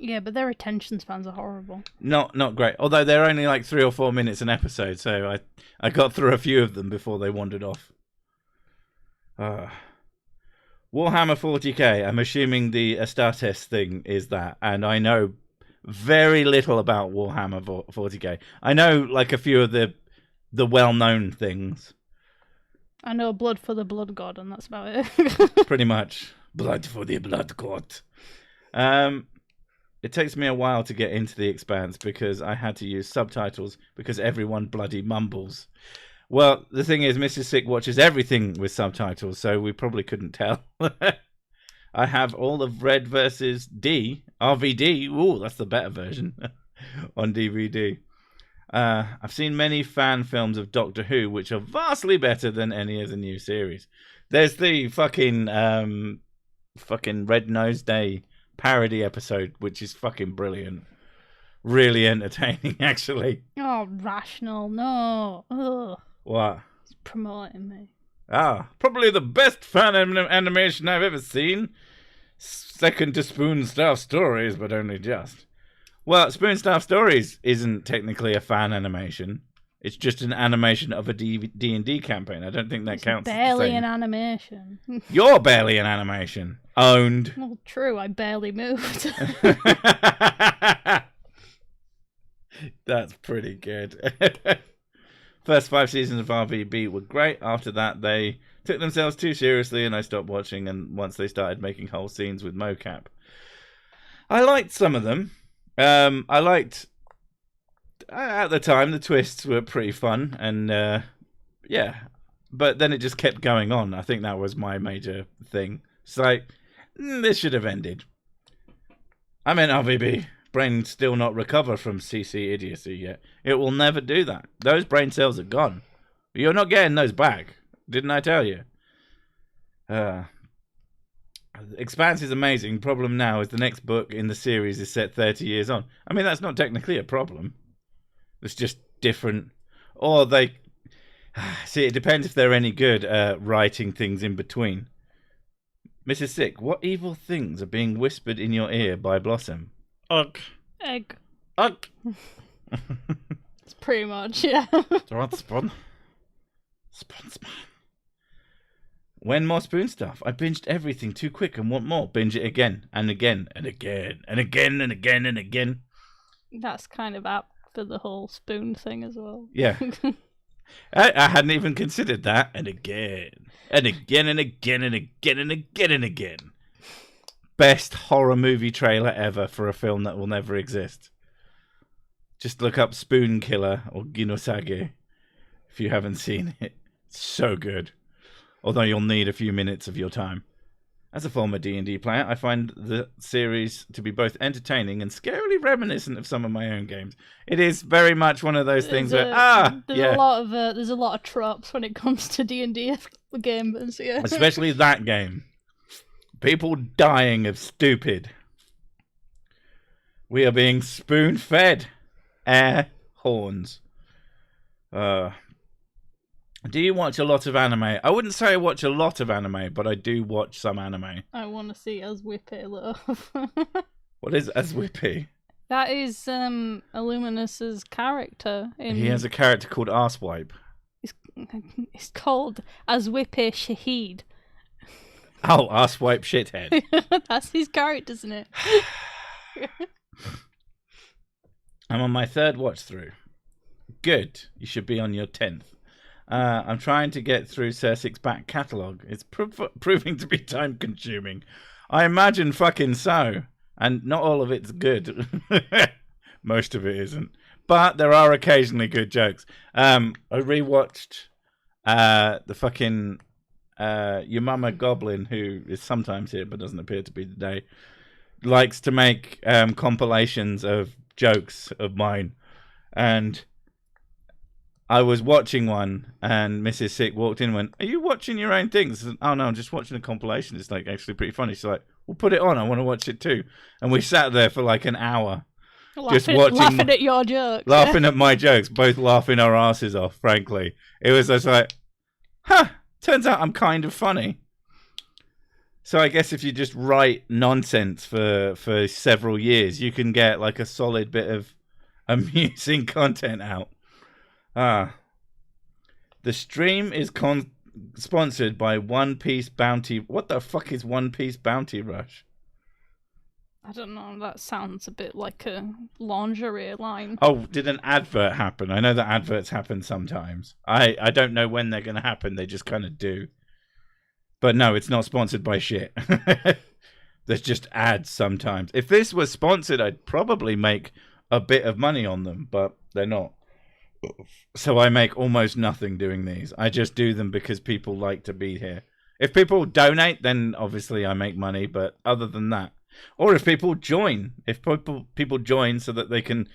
Yeah, but their attention spans are horrible. Not great. Although they're only like 3 or 4 minutes an episode, so I got through a few of them before they wandered off. Warhammer 40k. I'm assuming the Astartes thing is that, and I know very little about Warhammer 40k. I know like a few of the well-known things. I know blood for the blood god, and that's about it. Pretty much. Blood for the blood god. It takes me a while to get into The Expanse because I had to use subtitles because everyone bloody mumbles. Well, the thing is, Mrs. Sick watches everything with subtitles, so we probably couldn't tell. I have all of Red versus D, RVD. Ooh, that's the better version on DVD. I've seen many fan films of Doctor Who, which are vastly better than any of the new series. There's the fucking Red Nose Day parody episode, which is fucking brilliant. Really entertaining, actually. Oh, Rational, no. Ugh. What? It's promoting me. Probably the best fan animation I've ever seen. Second to Spoon Staff Stories, but only just. Well, Spoon Staff Stories isn't technically a fan animation. It's just an animation of a D&D campaign. I don't think that counts. Barely an animation. You're barely an animation. Owned. Well, true, I barely moved. That's pretty good. First 5 seasons of RVB were great. After that, they took themselves too seriously and I stopped watching, and once they started making whole scenes with mocap. I liked some of them. I liked... At the time, the twists were pretty fun, and yeah. But then it just kept going on. I think that was my major thing. It's like, this should have ended. I'm in RVB. Brain still not recover from CC idiocy yet. It will never do that. Those brain cells are gone. You're not getting those back. Didn't I tell you? Expanse is amazing. Problem now is the next book in the series is set 30 years on. I mean, that's not technically a problem. It's just different. Or they... See, it depends if they're any good at writing things in between. Mrs. Sick, what evil things are being whispered in your ear by Blossom? Ugh. Egg. Ugh. It's pretty much, yeah. Spawn. When more spoon stuff? I binged everything too quick and want more. Binge it again and again and again and again and again and again. That's kind of apt for the whole spoon thing as well. Yeah. I hadn't even considered that. And again. And again and again and again and again and again. Best horror movie trailer ever for a film that will never exist. Just look up Spoon Killer or Ginosage if you haven't seen it. It's so good. Although you'll need a few minutes of your time. As a former D&D player, I find the series to be both entertaining and scarily reminiscent of some of my own games. It is very much one of those things where, there's a lot of tropes when it comes to D&D games, yeah. Especially that game. People dying of stupid. We are being spoon-fed air horns. Do you watch a lot of anime? I wouldn't say I watch a lot of anime, but I do watch some anime. I want to see Aswippy, love. What is Aswippy? That is Illuminus's character. He has a character called Arsewipe. It's called Aswippy Shaheed. Oh, Arsewipe Shithead. That's his character, isn't it? I'm on my 3rd watch through. Good. You should be on your 10th. I'm trying to get through Circic's back catalogue. It's proving to be time consuming. I imagine fucking so. And not all of it's good. Most of it isn't. But there are occasionally good jokes. I rewatched the fucking Your Mama Goblin, who is sometimes here but doesn't appear to be today, likes to make compilations of jokes of mine. And I was watching one, and Mrs. Sick walked in and went, "Are you watching your own things?" I said, "Oh no, I'm just watching a compilation. It's like actually pretty funny." She's like, "Well, put it on. I want to watch it too." And we sat there for like an hour, laughing at your jokes, laughing at my jokes, both laughing our asses off. Frankly, it was just like, "Huh? Turns out I'm kind of funny." So I guess if you just write nonsense for several years, you can get like a solid bit of amusing content out. The stream is sponsored by One Piece Bounty. What the fuck is One Piece Bounty Rush? I don't know. That sounds a bit like a lingerie line. Oh, did an advert happen? I know that adverts happen sometimes. I don't know when they're going to happen. They just kind of do. But no, it's not sponsored by shit. There's just ads sometimes. If this was sponsored, I'd probably make a bit of money on them, but they're not. So I make almost nothing doing these. I just do them because people like to be here. If people donate, then obviously I make money, but other than that. Or if people join. If people join so that they can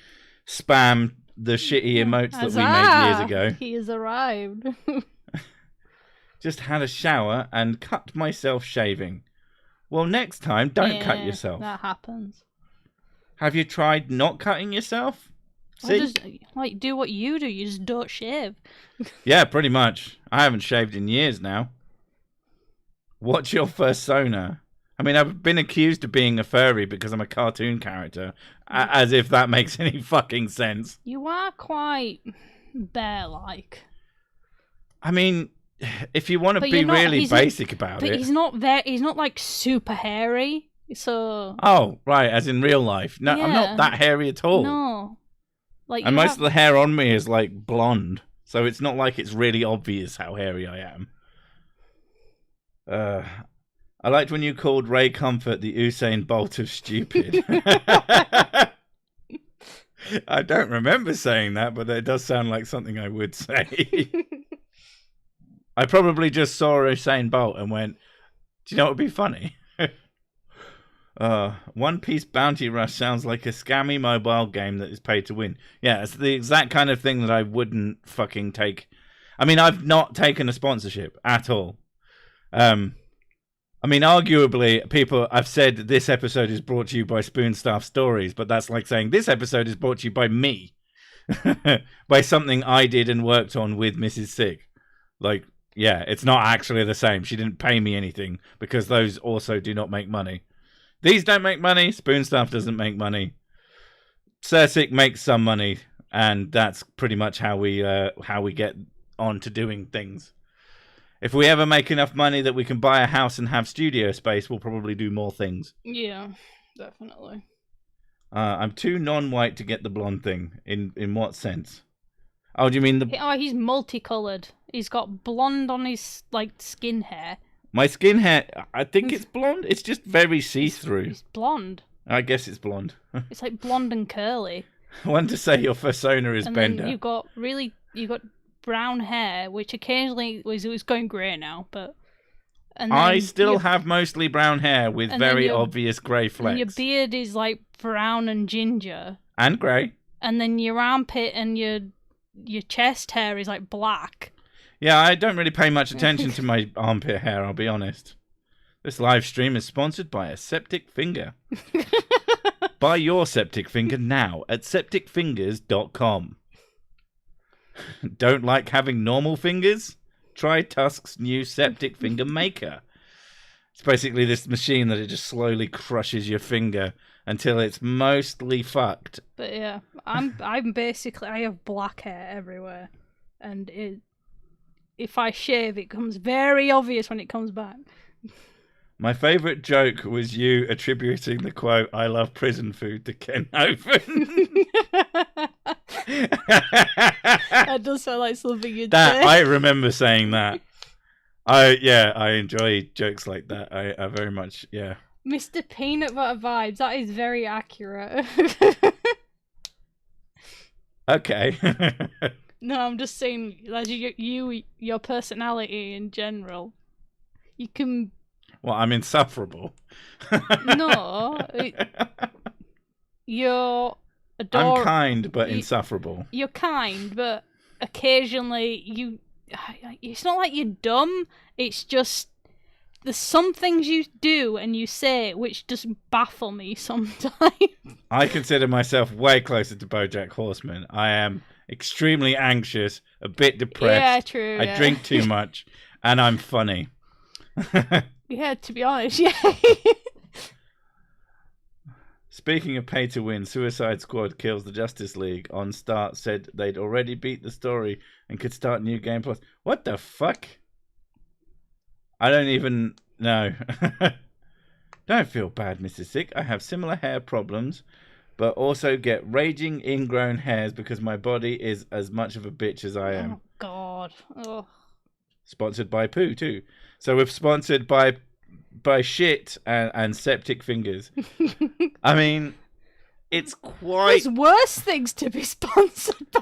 spam the shitty emotes that we made years ago. He has arrived. Just had a shower and cut myself shaving. Well, next time, don't cut yourself. That happens. Have you tried not cutting yourself? See? Just, do what you do. You just don't shave. Yeah, pretty much. I haven't shaved in years now. What's your persona? I mean, I've been accused of being a furry because I'm a cartoon character. As if that makes any fucking sense. You are quite bear-like. I mean, if you want to be really basic about it. He's not like super hairy, so... Oh, right, as in real life. No, yeah. I'm not that hairy at all. No. And most of the hair on me is like blonde, so it's not like it's really obvious how hairy I am. I liked when you called Ray Comfort the Usain Bolt of stupid. I don't remember saying that, but it does sound like something I would say. I probably just saw Usain Bolt and went, do you know what would be funny? One Piece Bounty Rush sounds like a scammy mobile game that is paid to win. Yeah, it's the exact kind of thing that I wouldn't fucking take. I mean, I've not taken a sponsorship at all. I mean, arguably, I've said this episode is brought to you by Spoonstaff Stories, but that's like saying this episode is brought to you by me. By something I did and worked on with Mrs. Sick. Like, yeah, it's not actually the same. She didn't pay me anything because those also do not make money. These don't make money. Spoonstaff doesn't make money. Sick makes some money, and that's pretty much how we get on to doing things. If we ever make enough money that we can buy a house and have studio space, we'll probably do more things. Yeah, definitely. I'm too non-white to get the blonde thing. In what sense? Oh, do you mean the... Oh, he's multicolored. He's got blonde on his skin hair. My skin hair, I think it's blonde. It's just very see-through. It's blonde. I guess it's blonde. It's like blonde and curly. I want to say your persona is and Bender. Then you got brown hair, which occasionally was going grey now, but... I still have mostly brown hair with very obvious grey flecks. And your beard is like brown and ginger. And grey. And then your armpit and your chest hair is like black. Yeah, I don't really pay much attention to my armpit hair, I'll be honest. This live stream is sponsored by a septic finger. Buy your septic finger now at septicfingers.com. Don't like having normal fingers? Try Tusk's new septic finger maker. It's basically this machine that it just slowly crushes your finger until it's mostly fucked. But yeah, I'm basically, I have black hair everywhere, and if I shave, it comes very obvious when it comes back. My favourite joke was you attributing the quote, "I love prison food" to Ken Oven. That does sound like something you'd say. I remember saying that. I enjoy jokes like that. I very much, yeah. Mr. Peanut Butter vibes, that is very accurate. Okay. No, I'm just saying, as your personality in general, you can... Well, I'm insufferable. No. You're adorable. I'm kind, but insufferable. You're kind, but occasionally it's not like you're dumb, it's just there's some things you do and you say which just baffle me sometimes. I consider myself way closer to BoJack Horseman. I am extremely anxious, a bit depressed. Yeah, true. I drink too much, and I'm funny. Yeah, to be honest, yeah. Speaking of pay to win, Suicide Squad Kills the Justice League on start said they'd already beat the story and could start New Game Plus. What the fuck? I don't even know. Don't feel bad, Mrs. Sick. I have similar hair problems, but also get raging ingrown hairs because my body is as much of a bitch as I am. Oh, God. Ugh. Sponsored by poo, too. So we're sponsored by shit and septic fingers. I mean, it's quite... There's worse things to be sponsored by.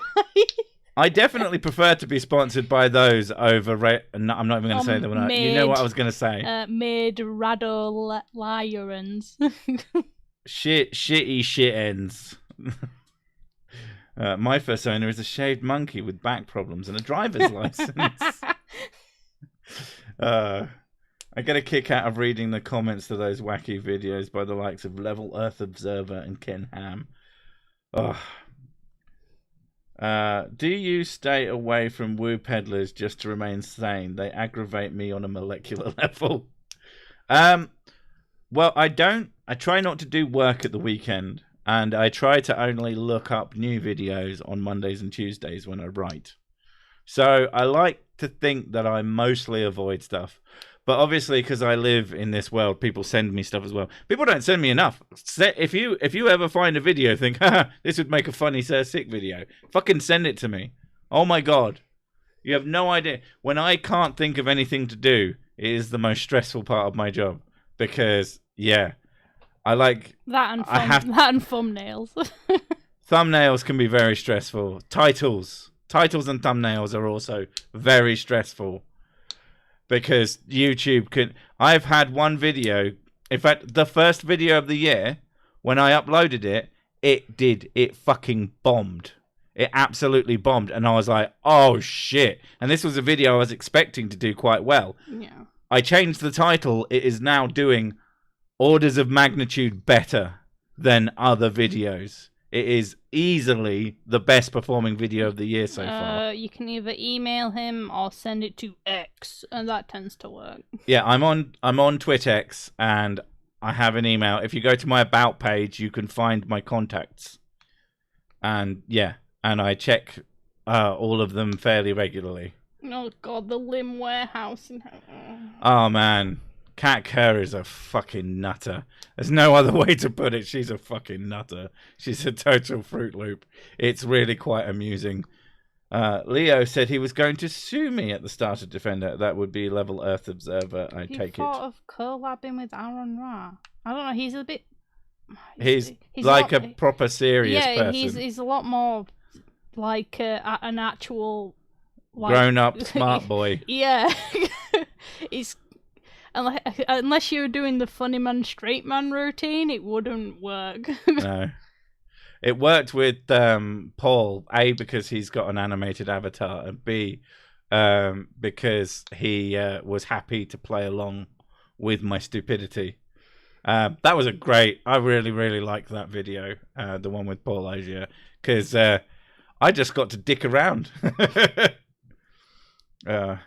I definitely prefer to be sponsored by those over... No, I'm not even going to say that one. You know what I was going to say. Made Radolions. Shitty shit ends. My first owner is a shaved monkey with back problems and a driver's license. I get a kick out of reading the comments to those wacky videos by the likes of Level Earth Observer and Ken Ham. Do you stay away from woo peddlers just to remain sane? They aggravate me on a molecular level. Well, I don't. I try not to do work at the weekend, and I try to only look up new videos on Mondays and Tuesdays when I write. So I like to think that I mostly avoid stuff. But obviously, because I live in this world, people send me stuff as well. People don't send me enough. If you ever find a video, think, haha, this would make a funny Sir Sick video, fucking send it to me. Oh my God. You have no idea. When I can't think of anything to do, it is the most stressful part of my job. Because, yeah, I like... That and thumbnails. Thumbnails can be very stressful. Titles and thumbnails are also very stressful. Because YouTube can... I've had one video... In fact, the first video of the year, when I uploaded it, it fucking bombed. It absolutely bombed. And I was like, oh, shit. And this was a video I was expecting to do quite well. Yeah. I changed the title. It is now doing orders of magnitude better than other videos. It is easily the best performing video of the year so far. You can either email him or send it to X, and that tends to work. Yeah, I'm on TwitX, and I have an email. If you go to my About page, you can find my contacts. And yeah, and I check all of them fairly regularly. Oh God, the Limb Warehouse. Oh man. Kat Kerr is a fucking nutter. There's no other way to put it. She's a fucking nutter. She's a total Fruit Loop. It's really quite amusing. Leo said he was going to sue me at the start of Defender. That would be Level Earth Observer. I take it. He thought of collabing with Aaron Ra. I don't know. He's a bit. He's like a proper serious person. Yeah, he's a lot more like an actual like... grown-up smart boy. Yeah, he's. Unless you were doing the funny man, straight man routine, it wouldn't work. No. It worked with Paul, A, because he's got an animated avatar, and B, because he was happy to play along with my stupidity. That was I really, really liked that video, the one with Paul Asia, because I just got to dick around. I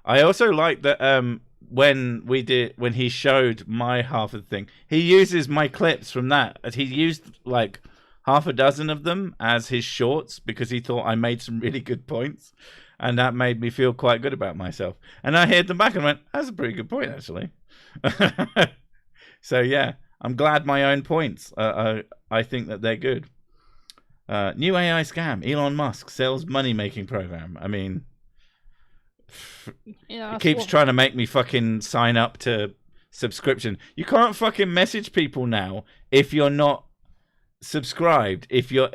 also like that when he showed my half of the thing, he uses my clips from that. He used like half a dozen of them as his shorts because he thought I made some really good points, and that made me feel quite good about myself. And I heard them back and went, that's a pretty good point, actually. So yeah, I'm glad my own points. I think that they're good. New AI scam. Elon Musk sells money-making program. I mean... Yeah, it keeps trying to make me fucking sign up to subscription. You can't fucking message people now if you're not subscribed, if you're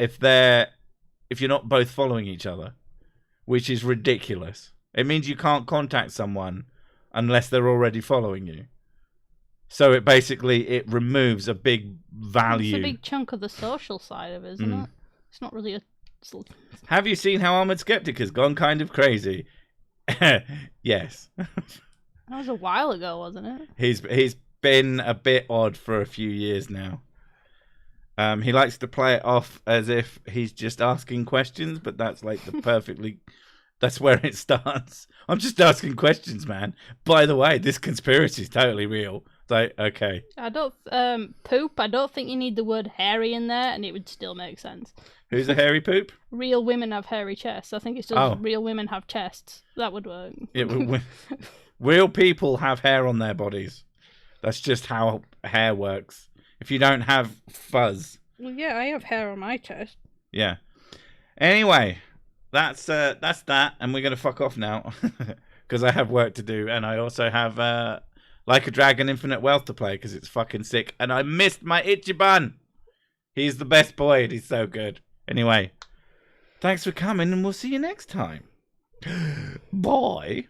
not both following each other, which is ridiculous. It means you can't contact someone unless they're already following you. So it removes a big value. It's a big chunk of the social side of it, isn't it? It's not really a... Have you seen how Armored Skeptic has gone kind of crazy? Yes. That was a while ago, wasn't it? He's been a bit odd for a few years now. He likes to play it off as if he's just asking questions, but that's like the perfectly That's where it starts. I'm just asking questions, man. By the way, this conspiracy is totally real. Like, okay. I don't poop. I don't think you need the word hairy in there, and it would still make sense. Who's a hairy poop? Real women have hairy chests. I think it's just real women have chests. That would work. Real people have hair on their bodies. That's just how hair works. If you don't have fuzz. Well, yeah, I have hair on my chest. Yeah. Anyway, that's that, and we're gonna fuck off now because I have work to do, and I also have Like a Dragon Infinite Wealth to play because it's fucking sick, and I missed my Ichiban. He's the best boy, and he's so good. Anyway, thanks for coming, and we'll see you next time. Bye.